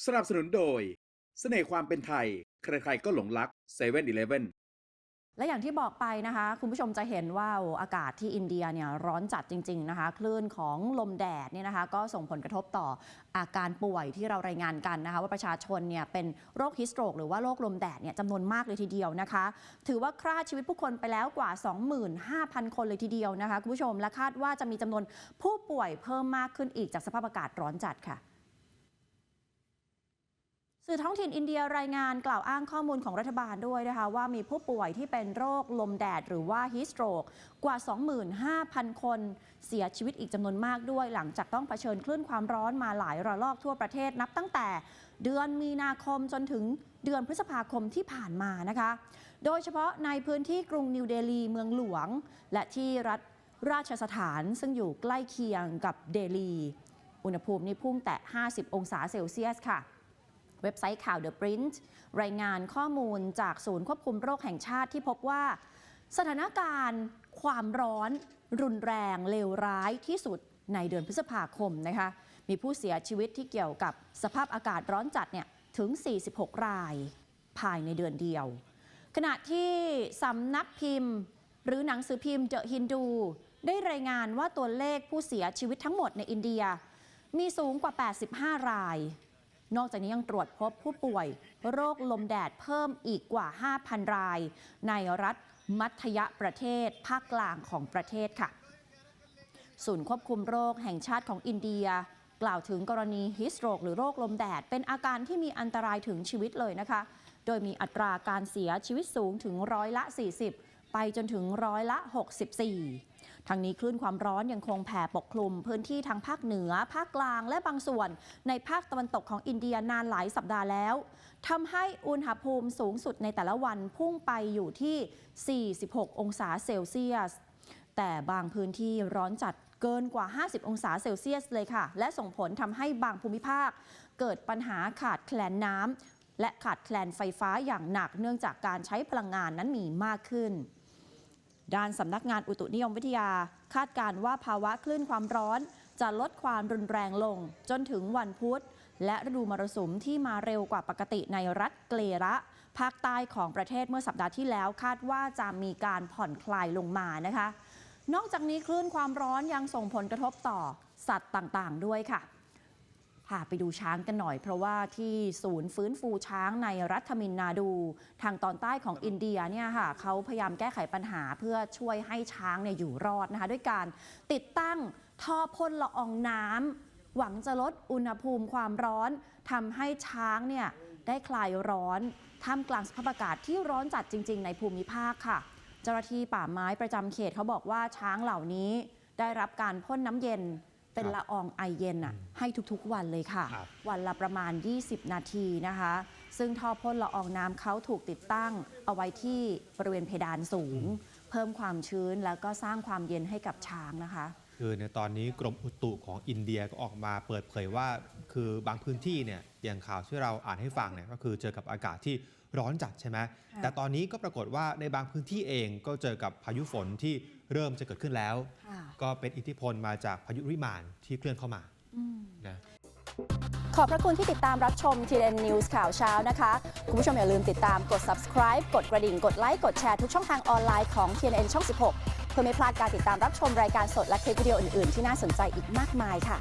สนับสนุนโดยเสน่ห์ความเป็นไทยใครๆก็หลงรัก7-Eleven และอย่างที่บอกไปนะคะคุณผู้ชมจะเห็นว่าอากาศที่อินเดียเนี่ยร้อนจัดจริงๆนะคะคลื่นของลมแดดเนี่ยนะคะก็ส่งผลกระทบต่ออาการป่วยที่เรารายงานกันนะคะว่าประชาชนเนี่ยเป็นโรคฮิสโตรกหรือว่าโรคลมแดดเนี่ยจำนวนมากเลยทีเดียวนะคะถือว่าฆ่าชีวิตผู้คนไปแล้วกว่า 25,000 คนเลยทีเดียวนะคะคุณผู้ชมและคาดว่าจะมีจำนวนผู้ป่วยเพิ่มมากขึ้นอีกจากสภาพอากาศร้อนจัดค่ะสื่อท้องถิ่นอินเดียรายงานกล่าวอ้างข้อมูลของรัฐบาลด้วยนะคะว่ามีผู้ป่วยที่เป็นโรคลมแดดหรือว่าฮีสโตรกกว่า 25,000 คนเสียชีวิตอีกจำนวนมากด้วยหลังจากต้องเผชิญคลื่นความร้อนมาหลายระลอกทั่วประเทศนับตั้งแต่เดือนมีนาคมจนถึงเดือนพฤษภาคมที่ผ่านมานะคะโดยเฉพาะในพื้นที่กรุงนิวเดลีเมืองหลวงและที่รัฐราชสถานซึ่งอยู่ใกล้เคียงกับเดลีอุณหภูมินี่พุ่งแตะ 50 องศาเซลเซียสค่ะเว็บไซต์ข่าว The Print รายงานข้อมูลจากศูนย์ควบคุมโรคแห่งชาติที่พบว่าสถานการณ์ความร้อนรุนแรงเลวร้ายที่สุดในเดือนพฤษภาคมนะคะมีผู้เสียชีวิตที่เกี่ยวกับสภาพอากาศร้อนจัดเนี่ยถึง 46 รายภายในเดือนเดียวขณะที่สำนักพิมพ์หรือหนังสือพิมพ์ The Hindu ได้รายงานว่าตัวเลขผู้เสียชีวิตทั้งหมดในอินเดียมีสูงกว่า 85 รายนอกจากนี้ยังตรวจพบผู้ป่วยโรคลมแดดเพิ่มอีกกว่า 5,000 รายในรัฐมัธยประเทศภาคกลางของประเทศค่ะศูนย์ควบคุมโรคแห่งชาติของอินเดียกล่าวถึงกรณีฮิสโตรกหรือโรคลมแดดเป็นอาการที่มีอันตรายถึงชีวิตเลยนะคะโดยมีอัตราการเสียชีวิตสูงถึง40%ไปจนถึง64%ทั้งนี้คลื่นความร้อนยังคงแผ่ปกคลุมพื้นที่ทางภาคเหนือภาคกลางและบางส่วนในภาคตะวันตกของอินเดียนานหลายสัปดาห์แล้วทำให้อุณหภูมิสูงสุดในแต่ละวันพุ่งไปอยู่ที่ 46 องศาเซลเซียสแต่บางพื้นที่ร้อนจัดเกินกว่า 50 องศาเซลเซียสเลยค่ะและส่งผลทำให้บางภูมิภาคเกิดปัญหาขาดแคลนน้ำและขาดแคลนไฟฟ้าอย่างหนักเนื่องจากการใช้พลังงานนั้นมีมากขึ้นด้านสำนักงานอุตุนิยมวิทยาคาดการณ์ว่าภาวะคลื่นความร้อนจะลดความรุนแรงลงจนถึงวันพุธและฤดูมรสุมที่มาเร็วกว่าปกติในรัฐเกเลระภาคใต้ของประเทศเมื่อสัปดาห์ที่แล้วคาดว่าจะมีการผ่อนคลายลงมานะคะนอกจากนี้คลื่นความร้อนยังส่งผลกระทบต่อสัตว์ต่างๆด้วยค่ะพาไปดูช้างกันหน่อยเพราะว่าที่ศูนย์ฟื้นฟูช้างในรัฐมินนาดูทางตอนใต้ของอินเดียเนี่ยค่ะเขาพยายามแก้ไขปัญหาเพื่อช่วยให้ช้างเนี่ยอยู่รอดนะคะด้วยการติดตั้งท่อพ่นละอองน้ำหวังจะลดอุณหภูมิความร้อนทำให้ช้างเนี่ยได้คลายร้อนท่ามกลางสภาพอากาศที่ร้อนจัดจริงๆในภูมิภาคค่ะเจ้าหน้าที่ป่าไม้ประจำเขตเขาบอกว่าช้างเหล่านี้ได้รับการพ่นน้ำเย็นเป็นละอองไอเย็นให้ทุกๆวันเลยค่ะวันละประมาณ20นาทีนะคะซึ่งท่อพ่นละอองน้ำเขาถูกติดตั้งเอาไว้ที่บริเวณเพดานสูงเพิ่มความชื้นแล้วก็สร้างความเย็นให้กับช้างนะคะคือในตอนนี้กรมอุตุของอินเดียก็ออกมาเปิดเผยว่าคือบางพื้นที่เนี่ยอย่างข่าวที่เราอ่านให้ฟังเนี่ยก็คือเจอกับอากาศที่ร้อนจัดใช่ไหมแต่ตอนนี้ก็ปรากฏว่าในบางพื้นที่เองก็เจอกับพายุฝนที่เริ่มจะเกิดขึ้นแล้วก็เป็นอิทธิพลมาจากพายุริมานที่เคลื่อนเข้ามานะขอบพระคุณที่ติดตามรับชม TNN News ข่าวเช้านะคะคุณผู้ชมอย่าลืมติดตามกด subscribe กดกระดิ่งกดไลค์กดแชร์ทุกช่องทางออนไลน์ของ TNN ช่อง 16 เพื่อไม่พลาดการติดตามรับชมรายการสดและคลิปวิดีโออื่นๆที่น่าสนใจอีกมากมายค่ะ